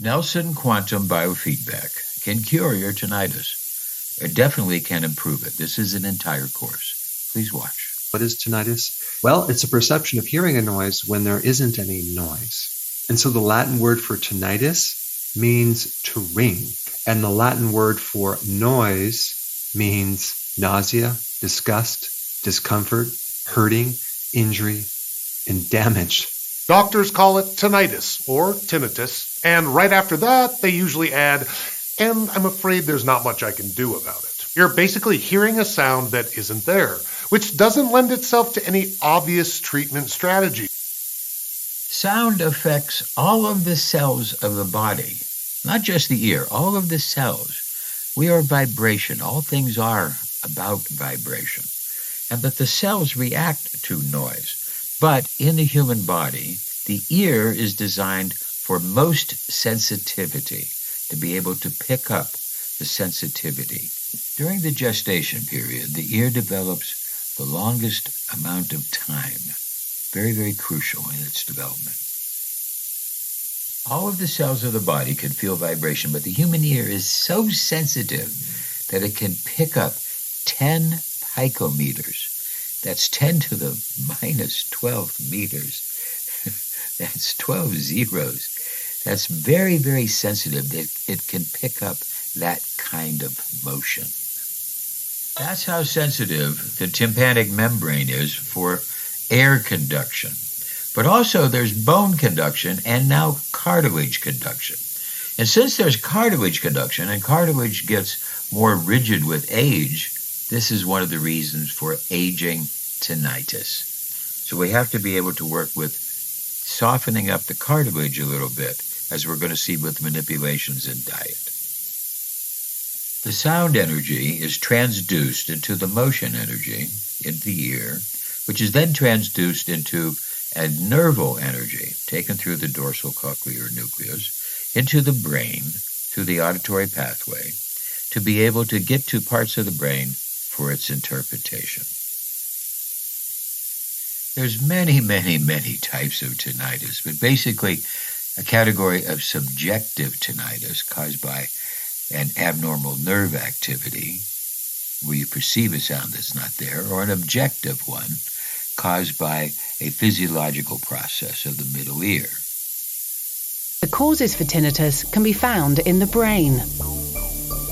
Nelson quantum biofeedback can cure your tinnitus. It definitely can improve it. This is an entire course. Please watch. What is tinnitus? Well, it's a perception of hearing a noise when there isn't any noise. And so the Latin word for tinnitus means to ring. And the Latin word for noise means nausea, disgust, discomfort, hurting, injury, and damage. Doctors call it tinnitus or tinnitus, and right after that, they usually add, and I'm afraid there's not much I can do about it. You're basically hearing a sound that isn't there, which doesn't lend itself to any obvious treatment strategy. Sound affects all of the cells of the body, not just the ear, all of the cells. We are vibration. All things are about vibration, and that the cells react to noise. But in the human body, the ear is designed for most sensitivity, to be able to pick up the sensitivity. During the gestation period, the ear develops the longest amount of time. Very, very crucial in its development. All of the cells of the body can feel vibration, but the human ear is so sensitive that it can pick up 10 picometers. That's 10 to the minus 12 meters. That's 12 zeros. That's very, very sensitive. It can pick up that kind of motion. That's how sensitive the tympanic membrane is for air conduction. But also there's bone conduction and now cartilage conduction. And since there's cartilage conduction and cartilage gets more rigid with age, this is one of the reasons for aging tinnitus. So we have to be able to work with softening up the cartilage a little bit, as we're going to see with manipulations in diet. The sound energy is transduced into the motion energy in the ear, which is then transduced into a nerval energy taken through the dorsal cochlear nucleus into the brain through the auditory pathway to be able to get to parts of the brain for its interpretation. There's many, many, many types of tinnitus, but basically a category of subjective tinnitus caused by an abnormal nerve activity where you perceive a sound that's not there, or an objective one caused by a physiological process of the middle ear. The causes for tinnitus can be found in the brain.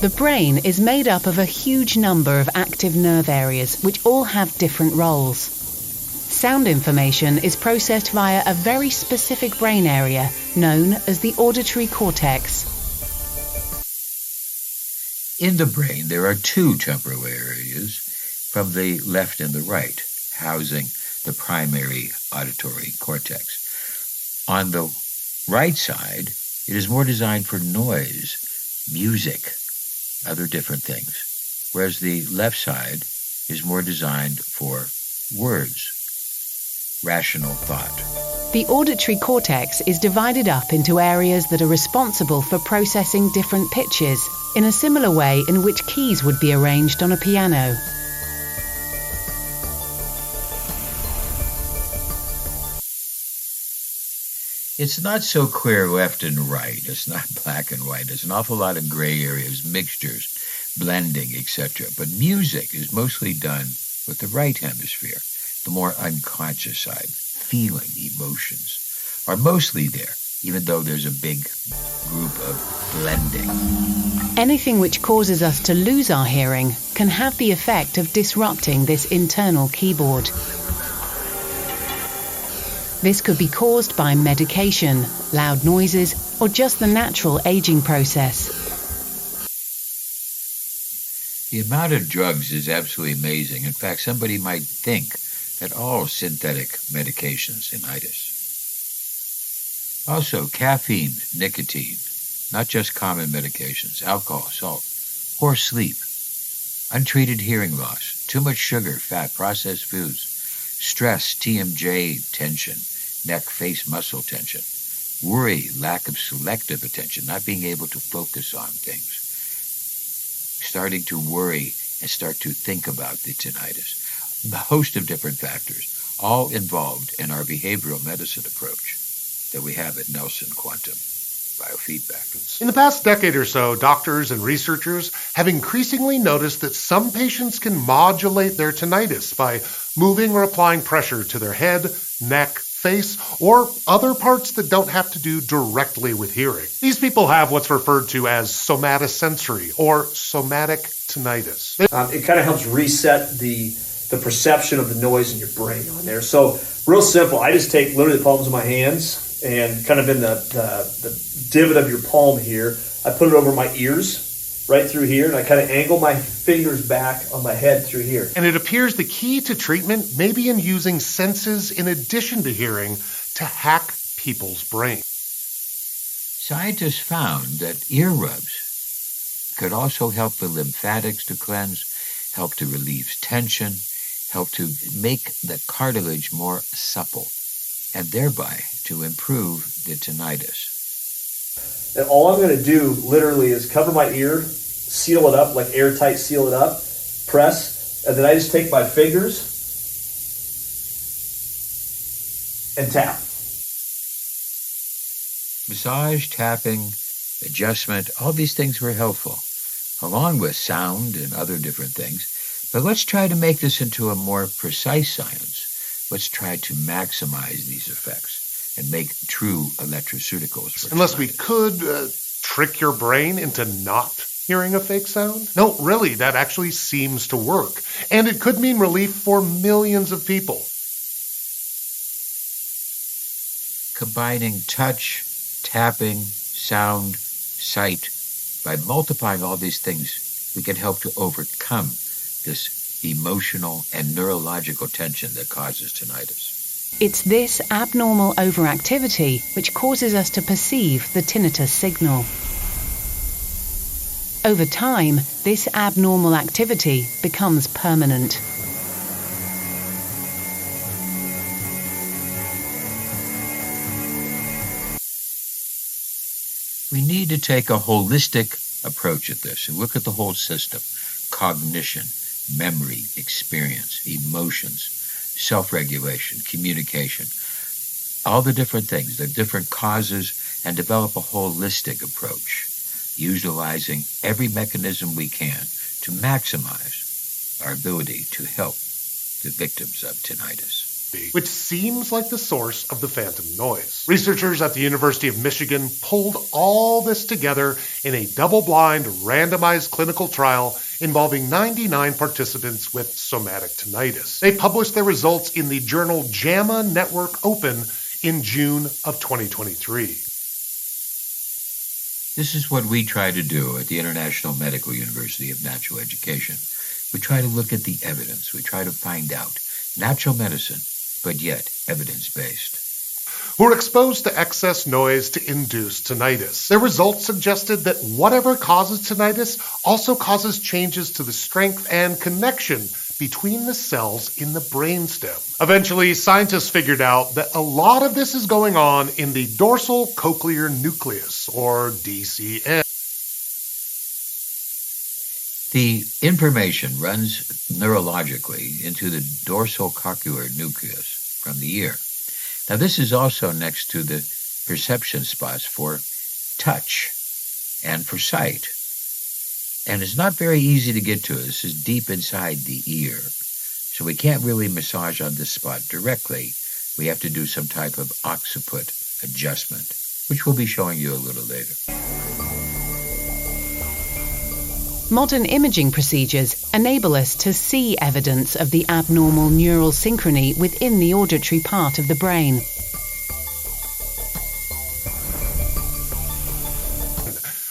The brain is made up of a huge number of active nerve areas which all have different roles. Sound information is processed via a very specific brain area known as the auditory cortex. In the brain, there are two temporal areas from the left and the right, housing the primary auditory cortex. On the right side, it is more designed for noise, music, other different things, whereas the left side is more designed for words, rational thought. The auditory cortex is divided up into areas that are responsible for processing different pitches, in a similar way in which keys would be arranged on a piano. It's not so clear left and right. It's not black and white. There's an awful lot of gray areas, mixtures, blending, etc. But music is mostly done with the right hemisphere. The more unconscious side, feeling, emotions, are mostly there, even though there's a big group of blending. Anything which causes us to lose our hearing can have the effect of disrupting this internal keyboard. This could be caused by medication, loud noises, or just the natural aging process. The amount of drugs is absolutely amazing. In fact, somebody might think that all synthetic medications tinnitus. Also, caffeine, nicotine, not just common medications, alcohol, salt, poor sleep, untreated hearing loss, too much sugar, fat, processed foods, stress, TMJ, tension, neck, face, muscle tension, worry, lack of selective attention, not being able to focus on things, starting to worry and start to think about the tinnitus. A host of different factors, all involved in our behavioral medicine approach that we have at Nelson Quantum biofeedback. In the past decade or so, doctors and researchers have increasingly noticed that some patients can modulate their tinnitus by moving or applying pressure to their head, neck, face, or other parts that don't have to do directly with hearing. These people have what's referred to as somatosensory or somatic tinnitus. It kind of helps reset the perception of the noise in your brain on there. So real simple, I just take literally the palms of my hands and kind of in the divot of your palm here, I put it over my ears right through here, and I kind of angle my fingers back on my head through here. And it appears the key to treatment may be in using senses in addition to hearing to hack people's brains. Scientists found that ear rubs could also help the lymphatics to cleanse, help to relieve tension, help to make the cartilage more supple, and thereby to improve the tinnitus. And all I'm going to do literally is cover my ear, seal it up, like airtight, seal it up, press, and then I just take my fingers and tap. Massage, tapping, adjustment, all these things were helpful, along with sound and other different things. But let's try to make this into a more precise science. Let's try to maximize these effects and make true electroceuticals. Unless we could trick your brain into not hearing a fake sound? No, really, that actually seems to work. And it could mean relief for millions of people. Combining touch, tapping, sound, sight, by multiplying all these things, we can help to overcome this emotional and neurological tension that causes tinnitus. It's this abnormal overactivity which causes us to perceive the tinnitus signal. Over time, this abnormal activity becomes permanent. We need to take a holistic approach at this and look at the whole system: cognition, memory, experience, emotions, self-regulation, communication, all the different things, the different causes, and develop a holistic approach, utilizing every mechanism we can to maximize our ability to help the victims of tinnitus. Which seems like the source of the phantom noise. Researchers at the University of Michigan pulled all this together in a double-blind, randomized clinical trial involving 99 participants with somatic tinnitus. They published their results in the journal JAMA Network Open in June of 2023. This is what we try to do at the International Medical University of Natural Education. We try to look at the evidence. We try to find out natural medicine, but yet evidence-based. Who are exposed to excess noise to induce tinnitus. Their results suggested that whatever causes tinnitus also causes changes to the strength and connection between the cells in the brainstem. Eventually, scientists figured out that a lot of this is going on in the dorsal cochlear nucleus, or DCN. The information runs neurologically into the dorsal cochlear nucleus from the ear. Now, this is also next to the perception spots for touch and for sight. And it's not very easy to get to. This is deep inside the ear. So we can't really massage on this spot directly. We have to do some type of occiput adjustment, which we'll be showing you a little later. Modern imaging procedures enable us to see evidence of the abnormal neural synchrony within the auditory part of the brain.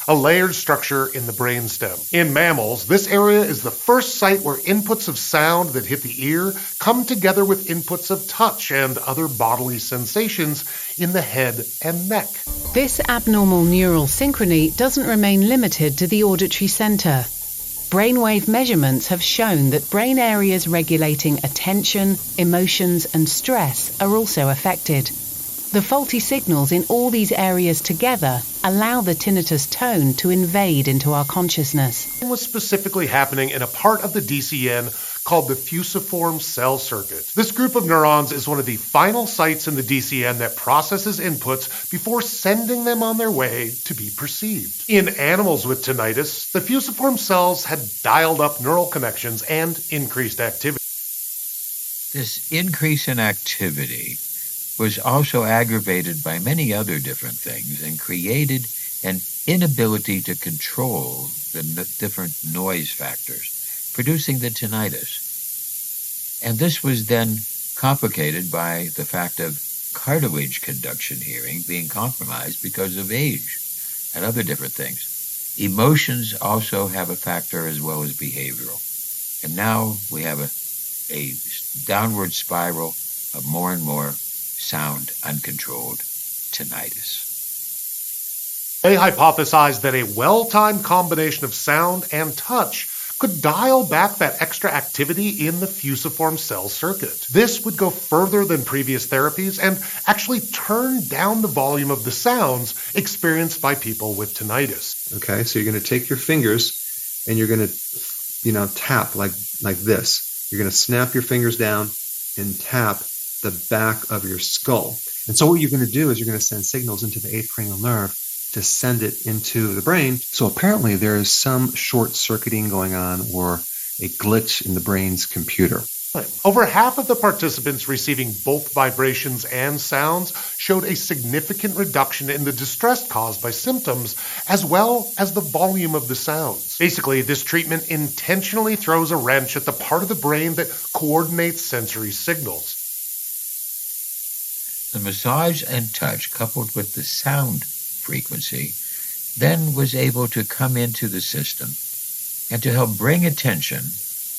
A layered structure in the brainstem. In mammals, this area is the first site where inputs of sound that hit the ear come together with inputs of touch and other bodily sensations in the head and neck. This abnormal neural synchrony doesn't remain limited to the auditory center. Brainwave measurements have shown that brain areas regulating attention, emotions, and stress are also affected. The faulty signals in all these areas together allow the tinnitus tone to invade into our consciousness. It was specifically happening in a part of the DCN called the fusiform cell circuit. This group of neurons is one of the final sites in the DCN that processes inputs before sending them on their way to be perceived. In animals with tinnitus, the fusiform cells had dialed up neural connections and increased activity. This increase in activity was also aggravated by many other different things and created an inability to control the different noise factors, producing the tinnitus. And this was then complicated by the fact of cartilage conduction hearing being compromised because of age and other different things. Emotions also have a factor as well as behavioral. And now we have a downward spiral of more and more sound uncontrolled tinnitus. They hypothesized that a well-timed combination of sound and touch could dial back that extra activity in the fusiform cell circuit. This would go further than previous therapies and actually turn down the volume of the sounds experienced by people with tinnitus. Okay, so you're going to take your fingers and you're going to, tap like this. You're going to snap your fingers down and tap the back of your skull. And so what you're going to do is you're going to send signals into the eighth cranial nerve to send it into the brain. So apparently there is some short circuiting going on or a glitch in the brain's computer. Over half of the participants receiving both vibrations and sounds showed a significant reduction in the distress caused by symptoms, as well as the volume of the sounds. Basically, this treatment intentionally throws a wrench at the part of the brain that coordinates sensory signals. The massage and touch, coupled with the sound frequency, then was able to come into the system and to help bring attention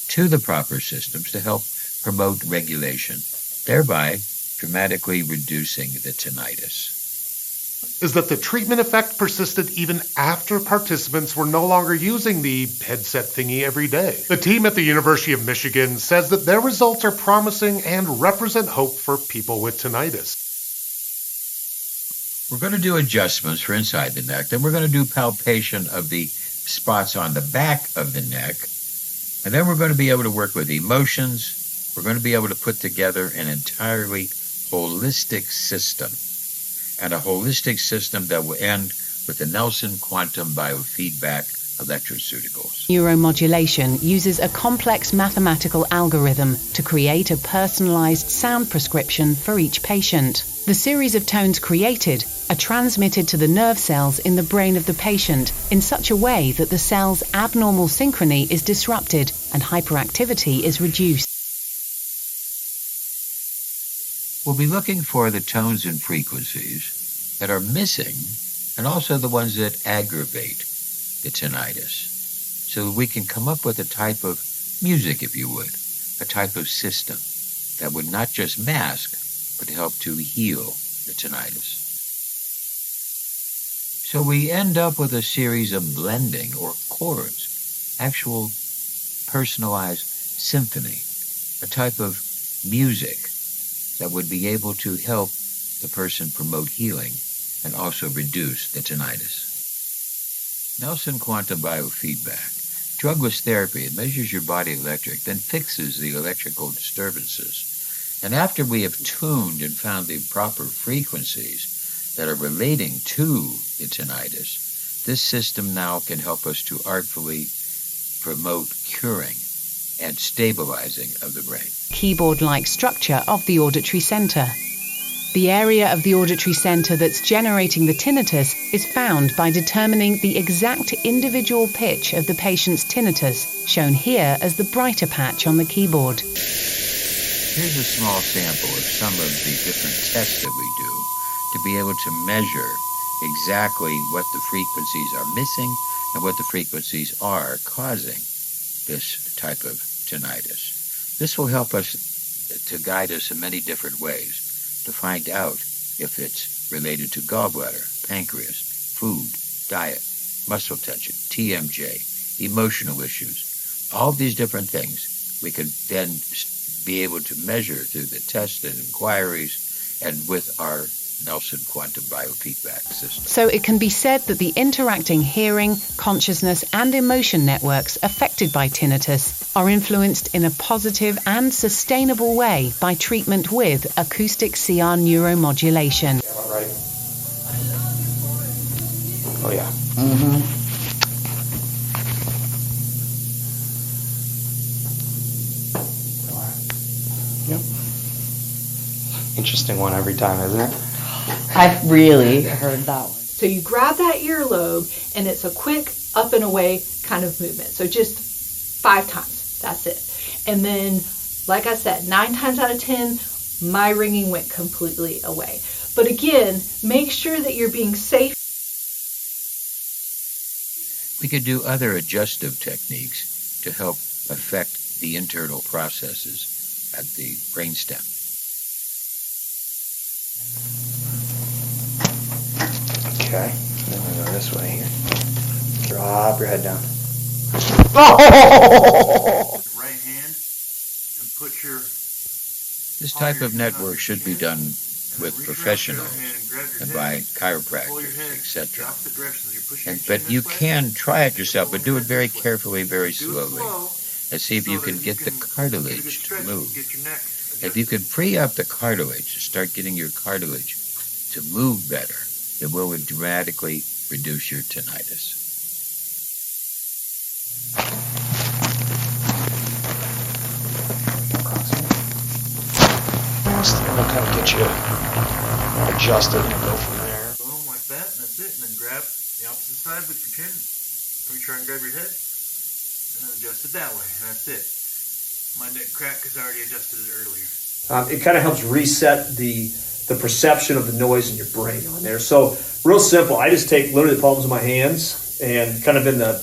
to the proper systems to help promote regulation, thereby dramatically reducing the tinnitus. Is that the treatment effect persisted even after participants were no longer using the headset thingy every day. The team at the University of Michigan says that their results are promising and represent hope for people with tinnitus. We're going to do adjustments for inside the neck, then we're going to do palpation of the spots on the back of the neck, and then we're going to be able to work with emotions. We're going to be able to put together an entirely holistic system, and a holistic system that will end with the Nelson quantum biofeedback electroceuticals. Neuromodulation uses a complex mathematical algorithm to create a personalized sound prescription for each patient. The series of tones created are transmitted to the nerve cells in the brain of the patient in such a way that the cell's abnormal synchrony is disrupted and hyperactivity is reduced. We'll be looking for the tones and frequencies that are missing and also the ones that aggravate the tinnitus, so that we can come up with a type of music, if you would, a type of system that would not just mask, but help to heal the tinnitus. So we end up with a series of blending or chords, actual personalized symphony, a type of music that would be able to help the person promote healing and also reduce the tinnitus. Nelson quantum biofeedback, drugless therapy. It measures your body electric, then fixes the electrical disturbances. And after we have tuned and found the proper frequencies that are relating to the tinnitus, this system now can help us to artfully promote curing and stabilizing of the brain. Keyboard-like structure of the auditory center. The area of the auditory center that's generating the tinnitus is found by determining the exact individual pitch of the patient's tinnitus, shown here as the brighter patch on the keyboard. Here's a small sample of some of the different tests that we do to be able to measure exactly what the frequencies are missing and what the frequencies are causing this type of tinnitus. This will help us to guide us in many different ways to find out if it's related to gallbladder, pancreas, food, diet, muscle tension, TMJ, emotional issues. All these different things we can then be able to measure through the tests and inquiries and with our Nelson quantum biofeedback system. So it can be said that the interacting hearing, consciousness, and emotion networks affected by tinnitus are influenced in a positive and sustainable way by treatment with acoustic CR neuromodulation. Right. Oh yeah. Mm-hmm. Yep. Interesting one every time, isn't it? I've really heard that one. So you grab that earlobe, and it's a quick up and away kind of movement. So just 5 times, that's it. And then, like I said, 9 times out of 10, my ringing went completely away. But again, make sure that you're being safe. We could do other adjustive techniques to help affect the internal processes at the brainstem. Okay, then we go this way here. Drop your head down. Right hand and put your... This type of network should be done with professionals and by chiropractors, etc. But you can try it yourself, but do it very carefully, very slowly, and see if you can get the cartilage to move. If you can free up the cartilage, start getting your cartilage to move better, it will dramatically reduce your tinnitus. That'll kind of get you adjusted and go from there. Boom, like that, and that's it. And then grab the opposite side with your chin. Reach try and grab your head, and then adjust it that way, and that's it. My neck crack because I already adjusted it earlier. It kind of helps reset the perception of the noise in your brain on there. So real simple. I just take literally the palms of my hands and kind of in the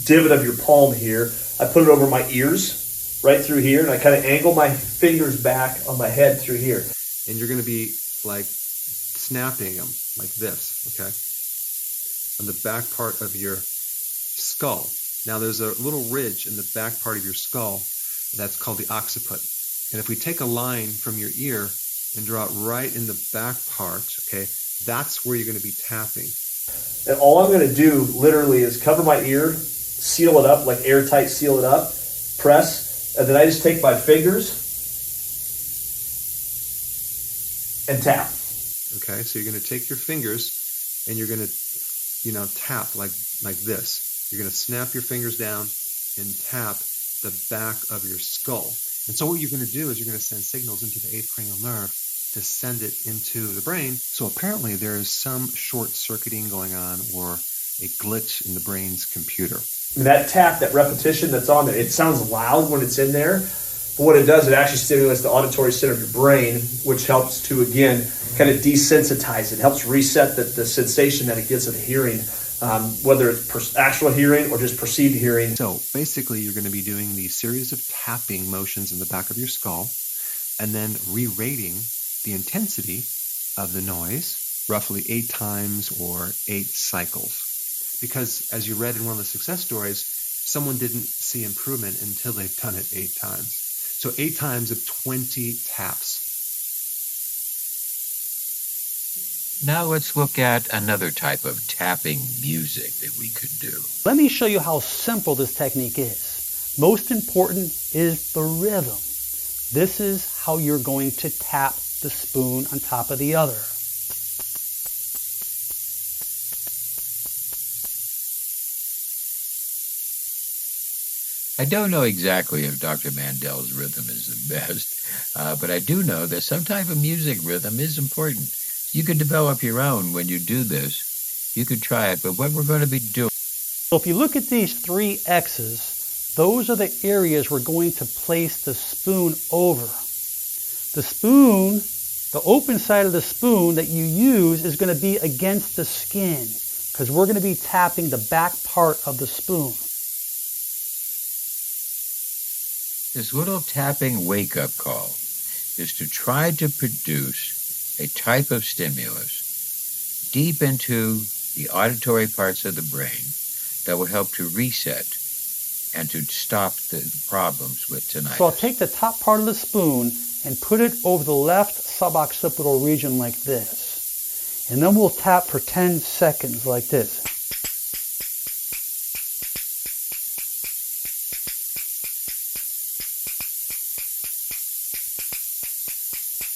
divot of your palm here, I put it over my ears right through here, and I kind of angle my fingers back on my head through here. And you're going to be like snapping them like this, okay? On the back part of your skull. Now there's a little ridge in the back part of your skull that's called the occiput. And if we take a line from your ear and draw it right in the back part, okay, that's where you're going to be tapping. And all I'm going to do literally is cover my ear, seal it up, like airtight, seal it up, press, and then I just take my fingers and tap. Okay, so you're going to take your fingers and you're going to, tap like this. You're going to snap your fingers down and tap the back of your skull. And so what you're going to do is you're going to send signals into the 8th cranial nerve to send it into the brain. So apparently there is some short circuiting going on or a glitch in the brain's computer. And that tap, that repetition that's on there, it sounds loud when it's in there, but what it does, it actually stimulates the auditory center of your brain, which helps to, again, kind of desensitize it. It helps reset the sensation that it gets of hearing, whether it's actual hearing or just perceived hearing. So basically, you're going to be doing these series of tapping motions in the back of your skull and then re-rating the intensity of the noise roughly 8 times or 8 cycles. Because as you read in one of the success stories, someone didn't see improvement until they've done it 8 times. So 8 times of 20 taps. Now let's look at another type of tapping music that we could do. Let me show you how simple this technique is. Most important is the rhythm. This is how you're going to tap the spoon on top of the other. I don't know exactly if Dr. Mandel's rhythm is the best, but I do know that some type of music rhythm is important. You could develop your own when you do this. You could try it, but what we're going to be doing... So if you look at these 3 X's, those are the areas we're going to place the spoon over. The spoon, the open side of the spoon that you use is going to be against the skin because we're going to be tapping the back part of the spoon. This little tapping wake-up call is to try to produce a type of stimulus deep into the auditory parts of the brain that will help to reset and to stop the problems with tinnitus. So I'll take the top part of the spoon and put it over the left suboccipital region like this. And then we'll tap for 10 seconds like this.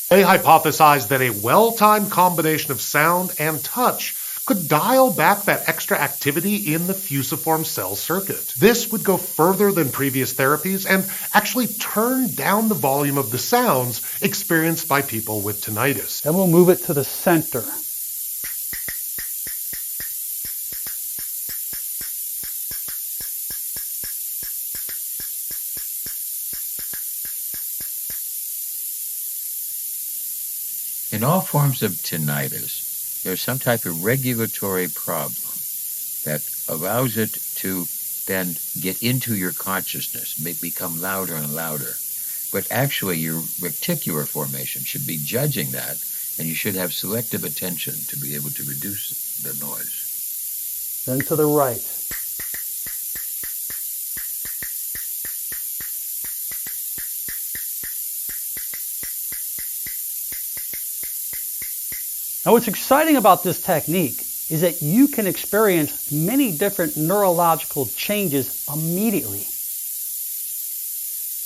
They hypothesized that a well-timed combination of sound and touch could dial back that extra activity in the fusiform cell circuit. This would go further than previous therapies and actually turn down the volume of the sounds experienced by people with tinnitus. Then we'll move it to the center. In all forms of tinnitus, there's some type of regulatory problem that allows it to then get into your consciousness, may become louder and louder. But actually, your reticular formation should be judging that, and you should have selective attention to be able to reduce the noise. Then to the right. Now, what's exciting about this technique is that you can experience many different neurological changes immediately.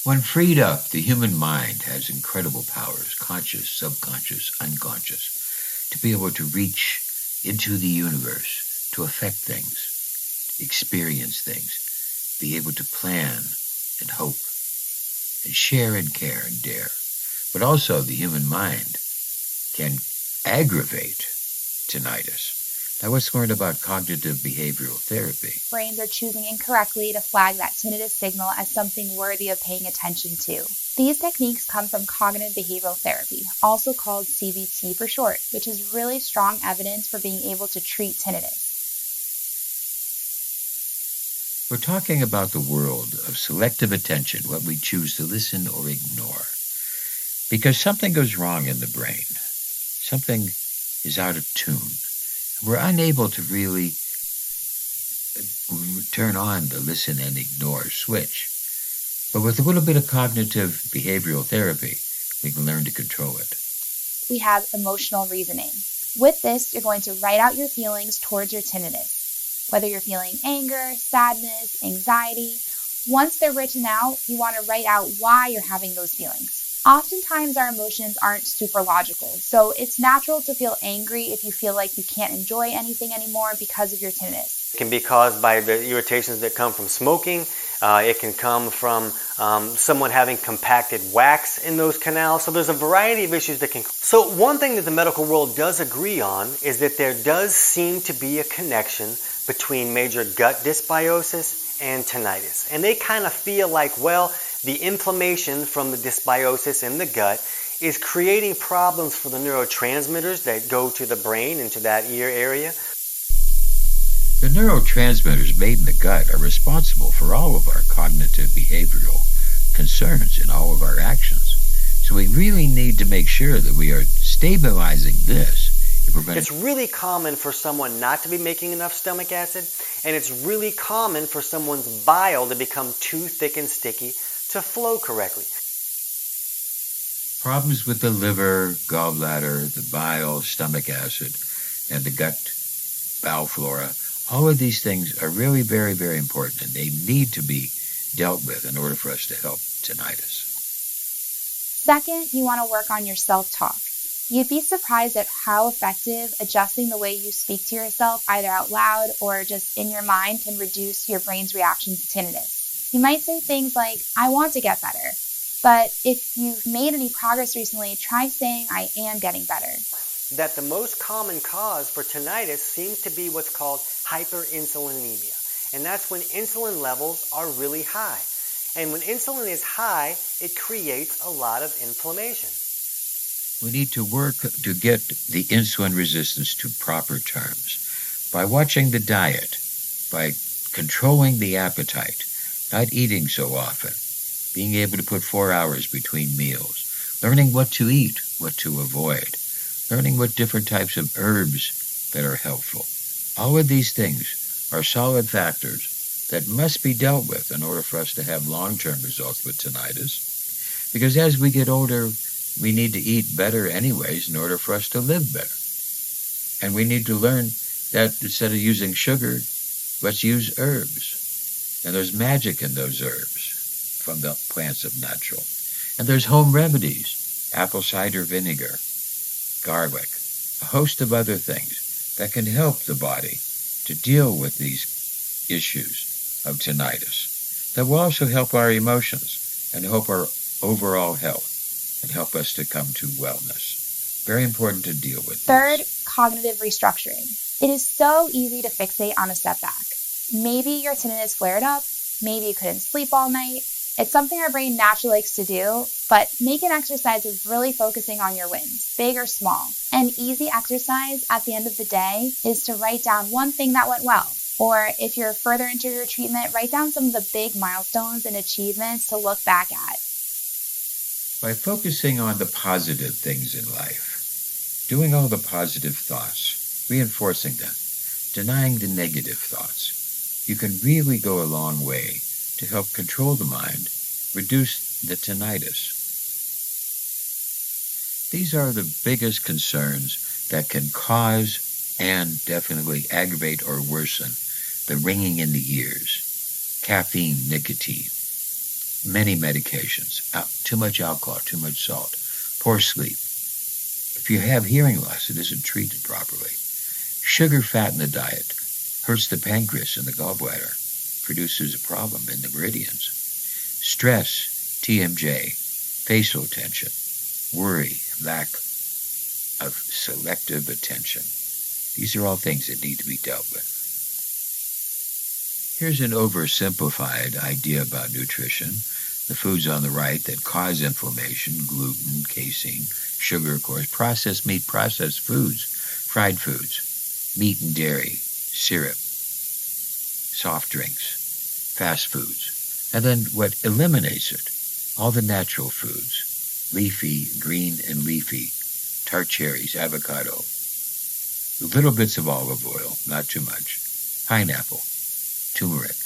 When freed up, the human mind has incredible powers, conscious, subconscious, unconscious, to be able to reach into the universe, to affect things, experience things, be able to plan and hope, and share and care and dare. But also the human mind can aggravate tinnitus. Now let's learn about cognitive behavioral therapy. Brains are choosing incorrectly to flag that tinnitus signal as something worthy of paying attention to. These techniques come from cognitive behavioral therapy, also called CBT for short, which is really strong evidence for being able to treat tinnitus. We're talking about the world of selective attention, what we choose to listen or ignore. Because something goes wrong in the brain. Something is out of tune. We're unable to really turn on the listen and ignore switch. But with a little bit of cognitive behavioral therapy, we can learn to control it. We have emotional reasoning. With this, you're going to write out your feelings towards your tinnitus. Whether you're feeling anger, sadness, anxiety, once they're written out, you want to write out why you're having those feelings. Oftentimes our emotions aren't super logical, so it's natural to feel angry if you feel like you can't enjoy anything anymore because of your tinnitus. It can be caused by the irritations that come from smoking. It can come from someone having compacted wax in those canals. So there's a variety of issues that can... So one thing that the medical world does agree on is that there does seem to be a connection between major gut dysbiosis and tinnitus. And they kind of feel like, well, the inflammation from the dysbiosis in the gut is creating problems for the neurotransmitters that go to the brain and to that ear area. The neurotransmitters made in the gut are responsible for all of our cognitive behavioral concerns and all of our actions. So we really need to make sure that we are stabilizing this. It's really common for someone not to be making enough stomach acid, and it's really common for someone's bile to become too thick and sticky to flow correctly. Problems with the liver, gallbladder, the bile, stomach acid, and the gut bowel flora, all of these things are really very, very important, and they need to be dealt with in order for us to help tinnitus. Second, you want to work on your self-talk. You'd be surprised at how effective adjusting the way you speak to yourself, either out loud or just in your mind, can reduce your brain's reaction to tinnitus. You might say things like, I want to get better. But if you've made any progress recently, try saying, I am getting better. That the most common cause for tinnitus seems to be what's called hyperinsulinemia. And that's when insulin levels are really high. And when insulin is high, it creates a lot of inflammation. We need to work to get the insulin resistance to proper terms by watching the diet, by controlling the appetite, not eating so often, being able to put 4 hours between meals, learning what to eat, what to avoid, learning what different types of herbs that are helpful. All of these things are solid factors that must be dealt with in order for us to have long-term results with tinnitus. Because as we get older, we need to eat better anyways in order for us to live better. And we need to learn that instead of using sugar, let's use herbs. And there's magic in those herbs from the plants of natural. And there's home remedies, apple cider vinegar, garlic, a host of other things that can help the body to deal with these issues of tinnitus. That will also help our emotions and help our overall health and help us to come to wellness. Very important to deal with. Third, cognitive restructuring. It is so easy to fixate on a setback. Maybe your tinnitus flared up, maybe you couldn't sleep all night. It's something our brain naturally likes to do, but make an exercise of really focusing on your wins, big or small. An easy exercise at the end of the day is to write down one thing that went well. Or if you're further into your treatment, write down some of the big milestones and achievements to look back at. By focusing on the positive things in life, doing all the positive thoughts, reinforcing them, denying the negative thoughts, you can really go a long way to help control the mind, reduce the tinnitus. These are the biggest concerns that can cause and definitely aggravate or worsen the ringing in the ears, caffeine, nicotine, many medications, too much alcohol, too much salt, poor sleep. If you have hearing loss, it isn't treated properly. Sugar, fat in the diet hurts the pancreas and the gallbladder, produces a problem in the meridians. Stress, TMJ, facial tension, worry, lack of selective attention. These are all things that need to be dealt with. Here's an oversimplified idea about nutrition. The foods on the right that cause inflammation: gluten, casein, sugar, of course, processed meat, processed foods, fried foods, meat and dairy, syrup, soft drinks, fast foods. And then what eliminates it, all the natural foods, leafy, green and leafy, tart cherries, avocado, little bits of olive oil, not too much, pineapple, turmeric,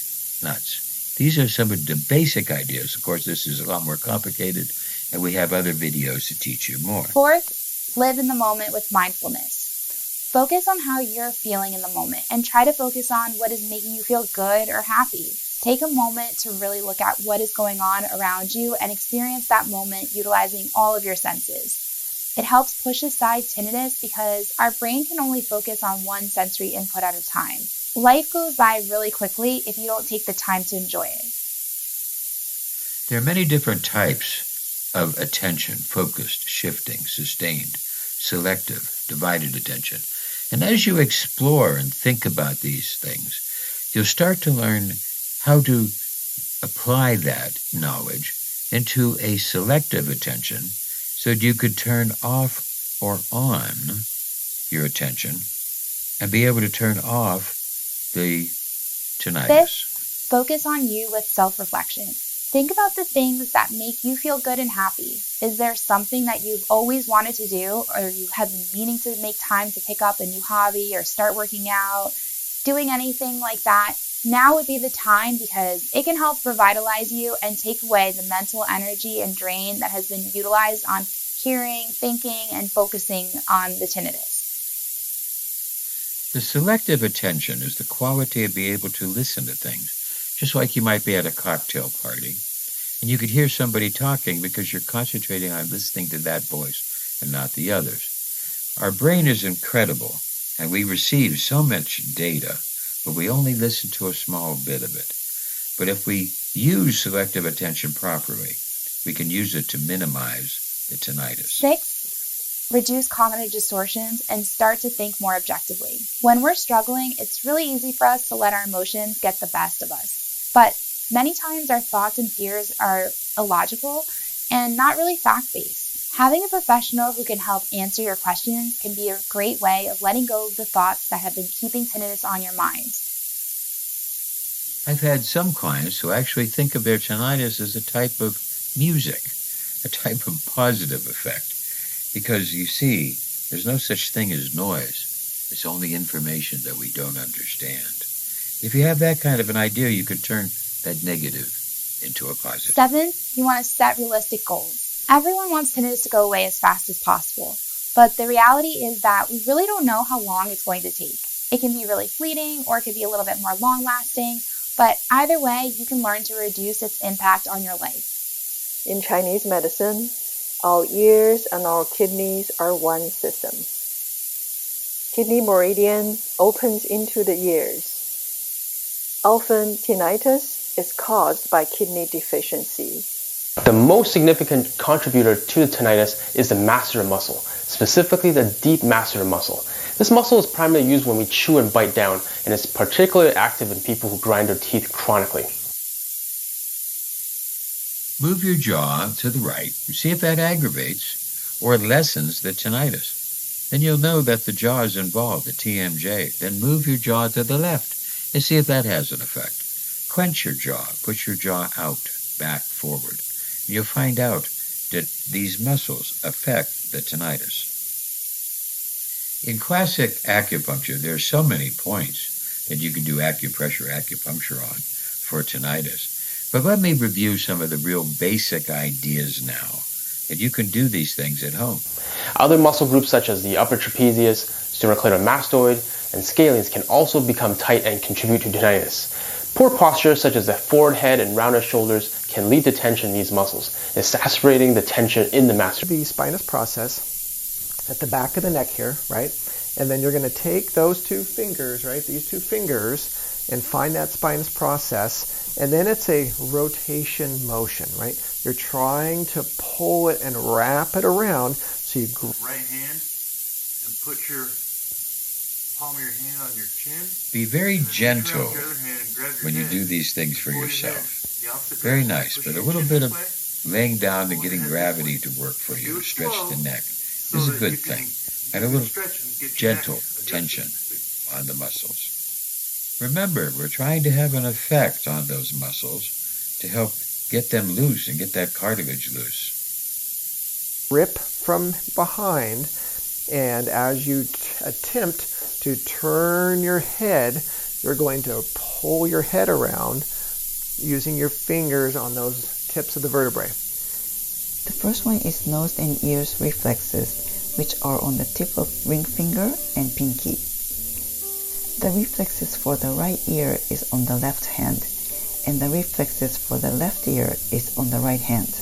nuts. These are some of the basic ideas. Of course, this is a lot more complicated, and we have other videos to teach you more. Fourth, live in the moment with mindfulness. Focus on how you're feeling in the moment and try to focus on what is making you feel good or happy. Take a moment to really look at what is going on around you and experience that moment utilizing all of your senses. It helps push aside tinnitus because our brain can only focus on one sensory input at a time. Life goes by really quickly if you don't take the time to enjoy it. There are many different types of attention: focused, shifting, sustained, selective, divided attention. And as you explore and think about these things, you'll start to learn how to apply that knowledge into a selective attention so that you could turn off or on your attention and be able to turn off the tinnitus. Fifth, focus on you with self-reflection. Think about the things that make you feel good and happy. Is there something that you've always wanted to do, or you have been meaning to make time to pick up a new hobby or start working out, doing anything like that? Now would be the time because it can help revitalize you and take away the mental energy and drain that has been utilized on hearing, thinking, and focusing on the tinnitus. The selective attention is the quality of being able to listen to things, just like you might be at a cocktail party, and you could hear somebody talking because you're concentrating on listening to that voice and not the others. Our brain is incredible, and we receive so much data, but we only listen to a small bit of it. But if we use selective attention properly, we can use it to minimize the tinnitus. 6, reduce cognitive distortions and start to think more objectively. When we're struggling, it's really easy for us to let our emotions get the best of us. But many times our thoughts and fears are illogical and not really fact-based. Having a professional who can help answer your questions can be a great way of letting go of the thoughts that have been keeping tinnitus on your mind. I've had some clients who actually think of their tinnitus as a type of music, a type of positive effect. Because you see, there's no such thing as noise. It's only information that we don't understand. If you have that kind of an idea, you could turn that negative into a positive. 7, you want to set realistic goals. Everyone wants tinnitus to go away as fast as possible, but the reality is that we really don't know how long it's going to take. It can be really fleeting or it could be a little bit more long-lasting, but either way, you can learn to reduce its impact on your life. In Chinese medicine, our ears and our kidneys are one system. Kidney meridian opens into the ears. Often, tinnitus is caused by kidney deficiency. The most significant contributor to the tinnitus is the masseter muscle, specifically the deep masseter muscle. This muscle is primarily used when we chew and bite down, and is particularly active in people who grind their teeth chronically. Move your jaw to the right, see if that aggravates or lessens the tinnitus. Then you'll know that the jaw is involved, the TMJ. Then move your jaw to the left and see if that has an effect. Clench your jaw, push your jaw out, back, forward. You'll find out that these muscles affect the tinnitus. In classic acupuncture, there are so many points that you can do acupressure, acupuncture on for tinnitus. But let me review some of the real basic ideas now, that you can do these things at home. Other muscle groups such as the upper trapezius, sternocleidomastoid, and scalenes can also become tight and contribute to tinnitus. Poor posture such as the forward head and rounded shoulders can lead to tension in these muscles, exacerbating the tension in the masseter. The spinous process at the back of the neck here, right? And then you're going to take those two fingers, right? These two fingers, and find that spinous process. And then it's a rotation motion, right? You're trying to pull it and wrap it around. So you right hand and put your palm of your hand on your chin. Be very gentle when you do these things for yourself. Very nice, but a little bit of laying down and getting gravity to work for you to stretch the neck is a good thing. And a little gentle tension on the muscles. Remember, we're trying to have an effect on those muscles to help get them loose and get that cartilage loose. Grip from behind, and as you attempt to turn your head, you're going to pull your head around using your fingers on those tips of the vertebrae. The first one is nose and ears reflexes, which are on the tip of ring finger and pinky. The reflexes for the right ear is on the left hand, and the reflexes for the left ear is on the right hand.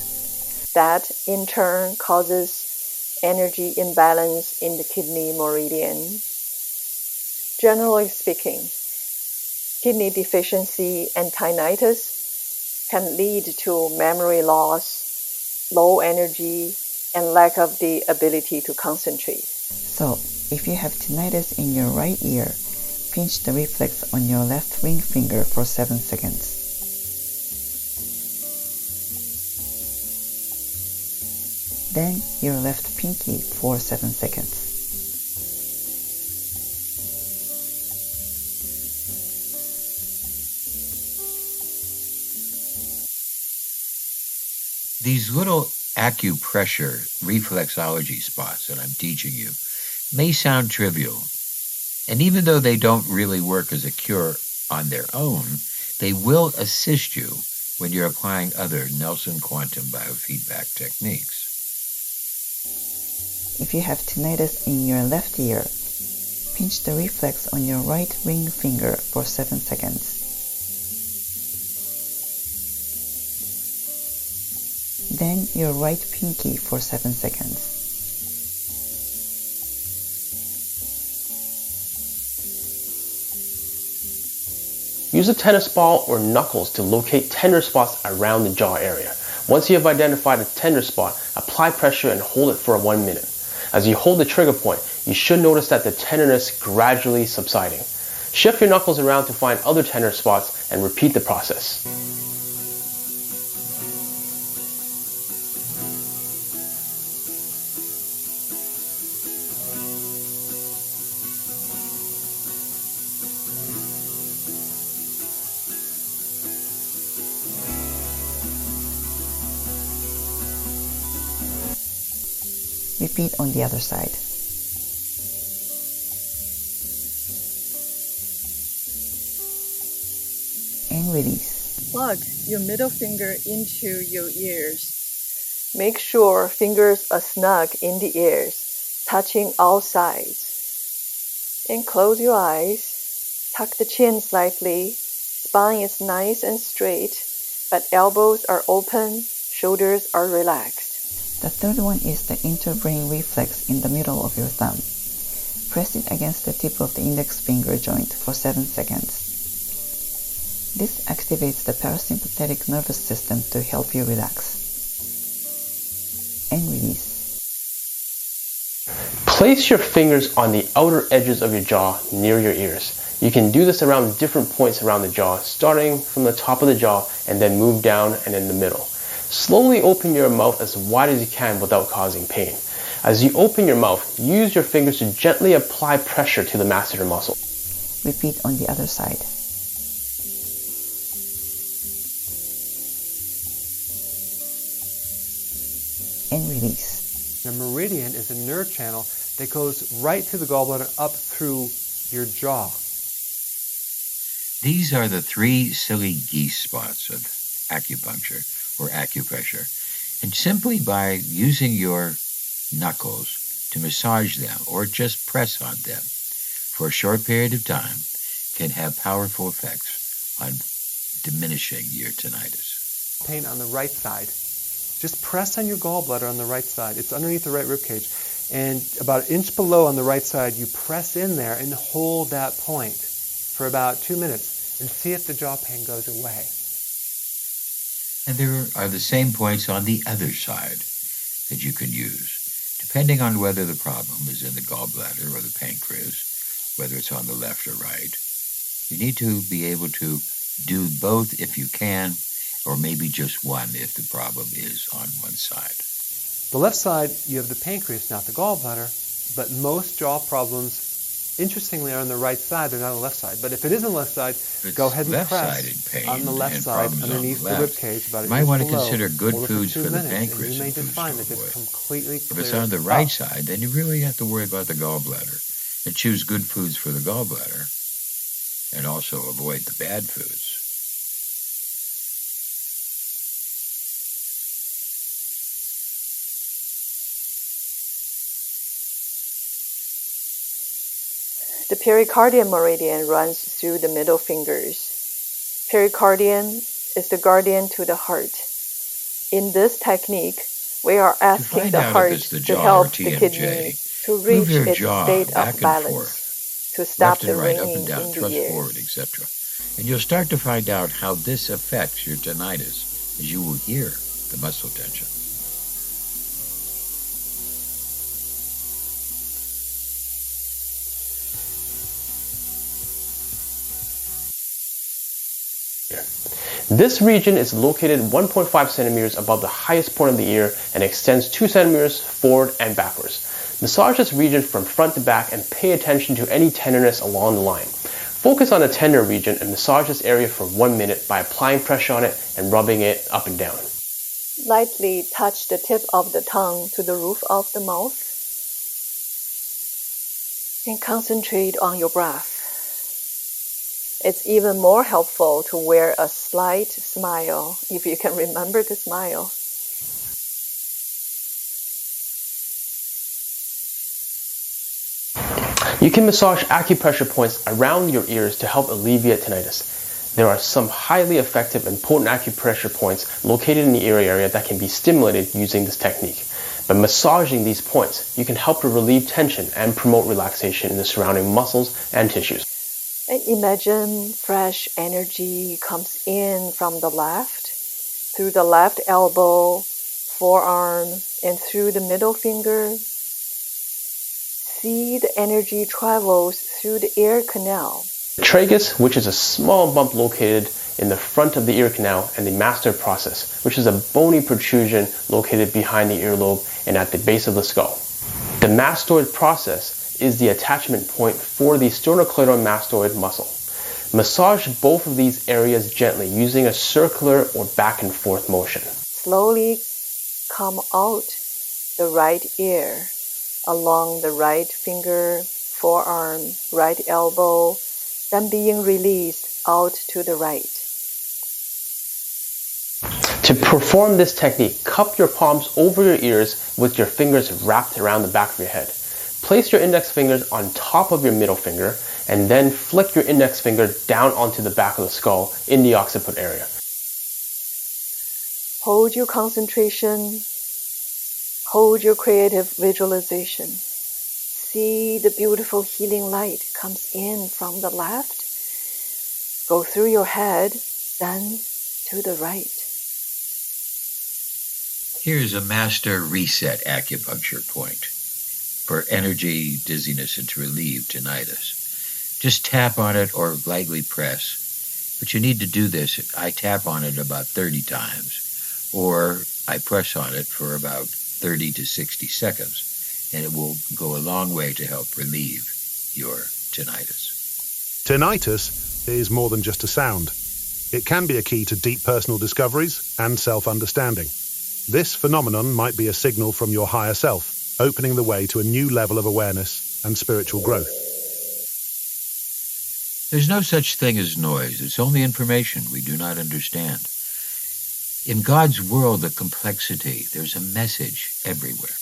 That in turn causes energy imbalance in the kidney meridian. Generally speaking, kidney deficiency and tinnitus can lead to memory loss, low energy, and lack of the ability to concentrate. So, if you have tinnitus in your right ear, pinch the reflex on your left ring finger for 7 seconds. Then your left pinky for 7 seconds. These little acupressure reflexology spots that I'm teaching you may sound trivial. And even though they don't really work as a cure on their own, they will assist you when you're applying other Nelson quantum biofeedback techniques. If you have tinnitus in your left ear, pinch the reflex on your right ring finger for 7 seconds. Then your right pinky for 7 seconds. Use a tennis ball or knuckles to locate tender spots around the jaw area. Once you have identified a tender spot, apply pressure and hold it for 1 minute. As you hold the trigger point, you should notice that the tenderness gradually subsiding. Shift your knuckles around to find other tender spots and repeat the process. Repeat on the other side. And release. Plug your middle finger into your ears. Make sure fingers are snug in the ears, touching all sides. And close your eyes. Tuck the chin slightly. Spine is nice and straight, but elbows are open, shoulders are relaxed. The third one is the interbrain reflex in the middle of your thumb. Press it against the tip of the index finger joint for 7 seconds. This activates the parasympathetic nervous system to help you relax. And release. Place your fingers on the outer edges of your jaw near your ears. You can do this around different points around the jaw, starting from the top of the jaw and then move down and in the middle. Slowly open your mouth as wide as you can without causing pain. As you open your mouth, use your fingers to gently apply pressure to the masseter muscle. Repeat on the other side. And release. The meridian is a nerve channel that goes right to the gallbladder up through your jaw. These are the 3 silly geese spots of acupuncture or acupressure. And simply by using your knuckles to massage them or just press on them for a short period of time can have powerful effects on diminishing your tinnitus. Pain on the right side. Just press on your gallbladder on the right side. It's underneath the right rib cage. And about an inch below on the right side, you press in there and hold that point for about 2 minutes and see if the jaw pain goes away. And there are the same points on the other side that you can use, depending on whether the problem is in the gallbladder or the pancreas, whether it's on the left or right. You need to be able to do both if you can, or maybe just one if the problem is on one side. The left side, you have the pancreas, not the gallbladder, but most jaw problems, interestingly, are on the right side. They're not on the left side. But if it is on the left side, go ahead and press pain on the left side underneath the rib cage, about an you might inch want to below. consider good Hold it foods for 2 the minutes, pancreas. and you may and just foods find to that it's avoid. completely If clear. it's on the right side, then you really have to worry about the gallbladder. And choose good foods for the gallbladder and also avoid the bad foods. The pericardium meridian runs through the middle fingers. Pericardium is the guardian to the heart. In this technique, we are asking the heart to help the kidney to reach its state of balance, to stop the right, up ringing and down, in the thrust ears. forward, etc. And you'll start to find out how this affects your tinnitus as you will hear the muscle tension. This region is located 1.5 centimeters above the highest point of the ear and extends 2 centimeters forward and backwards. Massage this region from front to back and pay attention to any tenderness along the line. Focus on the tender region and massage this area for 1 minute by applying pressure on it and rubbing it up and down. Lightly touch the tip of the tongue to the roof of the mouth and concentrate on your breath. It's even more helpful to wear a slight smile, if you can remember to smile. You can massage acupressure points around your ears to help alleviate tinnitus. There are some highly effective and potent acupressure points located in the ear area that can be stimulated using this technique. By massaging these points, you can help to relieve tension and promote relaxation in the surrounding muscles and tissues. And imagine fresh energy comes in from the left, through the left elbow, forearm, and through the middle finger. See the energy travels through the ear canal. The tragus, which is a small bump located in the front of the ear canal, and the mastoid process, which is a bony protrusion located behind the earlobe and at the base of the skull. The mastoid process is the attachment point for the sternocleidomastoid muscle. Massage both of these areas gently using a circular or back and forth motion. Slowly come out the right ear, along the right finger, forearm, right elbow, then being released out to the right. To perform this technique, cup your palms over your ears with your fingers wrapped around the back of your head. Place your index fingers on top of your middle finger and then flick your index finger down onto the back of the skull in the occiput area. Hold your concentration. Hold your creative visualization. See the beautiful healing light comes in from the left. Go through your head, then to the right. Here's a master reset acupuncture point for energy, dizziness, and to relieve tinnitus. Just tap on it or lightly press. But you need to do this. I tap on it about 30 times, or I press on it for about 30 to 60 seconds, and it will go a long way to help relieve your tinnitus. Tinnitus is more than just a sound. It can be a key to deep personal discoveries and self-understanding. This phenomenon might be a signal from your higher self, opening the way to a new level of awareness and spiritual growth. There's no such thing as noise. It's only information we do not understand. In God's world of complexity, there's a message everywhere.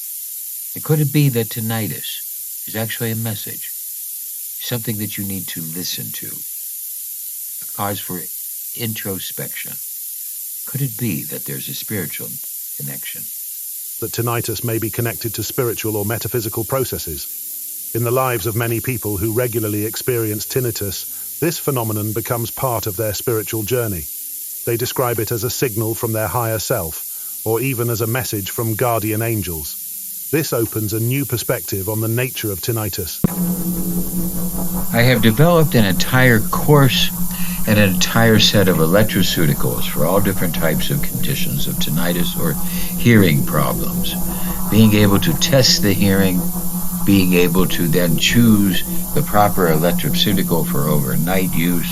And could it be that tinnitus is actually a message, something that you need to listen to, a cause for introspection? Could it be that there's a spiritual connection? That tinnitus may be connected to spiritual or metaphysical processes. In the lives of many people who regularly experience tinnitus, this phenomenon becomes part of their spiritual journey. They describe it as a signal from their higher self, or even as a message from guardian angels. This opens a new perspective on the nature of tinnitus. I have developed an entire course and an entire set of electroceuticals for all different types of conditions of tinnitus or hearing problems. Being able to test the hearing, being able to then choose the proper electroceutical for overnight use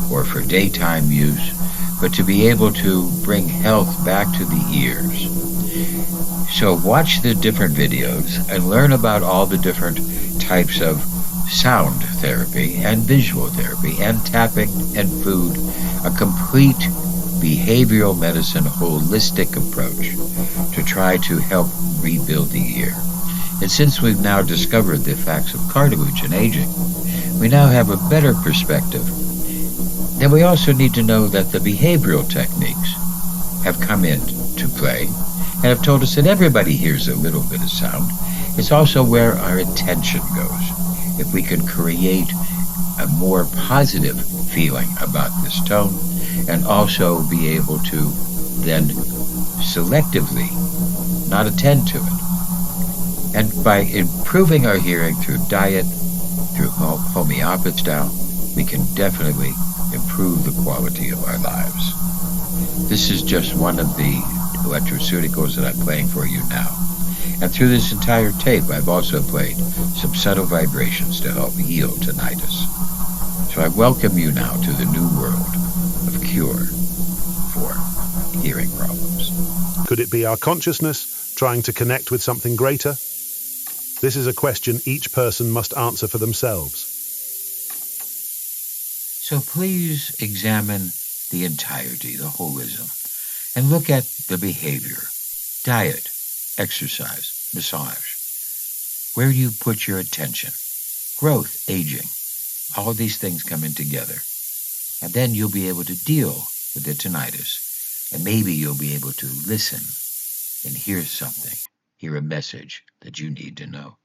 or for daytime use, but to be able to bring health back to the ears. So watch the different videos and learn about all the different types of sound therapy and visual therapy and tapping and food, a complete behavioral medicine holistic approach to try to help rebuild the ear. And since we've now discovered the effects of cartilage and aging, we now have a better perspective. Then we also need to know that the behavioral techniques have come into play and have told us that everybody hears a little bit of sound. It's also where our attention goes. If we can create a more positive feeling about this tone and also be able to then selectively not attend to it. And by improving our hearing through diet, through homeopathic style, we can definitely improve the quality of our lives. This is just one of the electroceuticals that I'm playing for you now. And through this entire tape, I've also played some subtle vibrations to help heal tinnitus. So I welcome you now to the new world of cure for hearing problems. Could it be our consciousness trying to connect with something greater? This is a question each person must answer for themselves. So please examine the entirety, the holism, and look at the behavior, diet, exercise, massage. Where do you put your attention? Growth, aging. All of these things come in together. And then you'll be able to deal with the tinnitus. And maybe you'll be able to listen and hear something, hear a message that you need to know.